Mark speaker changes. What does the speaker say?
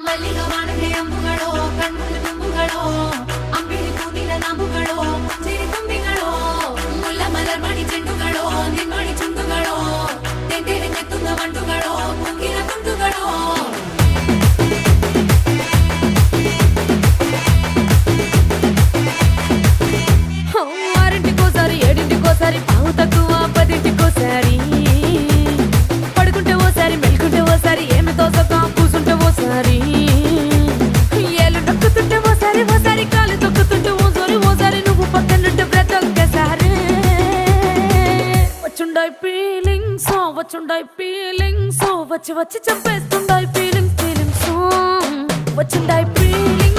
Speaker 1: ಮಲ್ಲಿಗ ವಾಣಗೆ ಅಂಬುಗಳೋ ಕಣ್ಣುಗಳ ತುಂಬುಗಳೋ ಅಂಬಿಳಿ ಕೂದಿನ ನಂಬುಗಳೋ ಮುಂಜಿರಿ ತುಂಬಿಗಳೋ ಮುಲ್ಲ ಮಲರ್ಮಣಿ ಚೆಂಡುಗಳೋ ನಿಮ್ಮಣಿ ಚುಂಡುಗಳೋ ತೆಂಡೆರೆ ಕೆತ್ತುಂಗ ಮಂಟುಗಳೋ ಕುಂಗಿನ ತುಂಡುಗಳೋ ఆరింటికోసారి ఏడింటికోసారి పావు తక్కువ పదింటికోసారి పడుకుంటే ఓసారి మెలుకుంటే ఓసారి ఏమి తోసక కూసుంటే ఓసారి ఏళ్ళు నొక్కుతుంటే ఓసారి ఓసారి కాలు తొక్కుతుంటే ఓసారి నువ్వు పక్కనుంటే బ్రతొక్కసారి వచ్చుండాయి ఫీలింగ్స్ వచ్చి వచ్చి చంపేస్తుండాయి ఫీలింగ్స్ వచ్చిండాయి ఫీలింగ్స్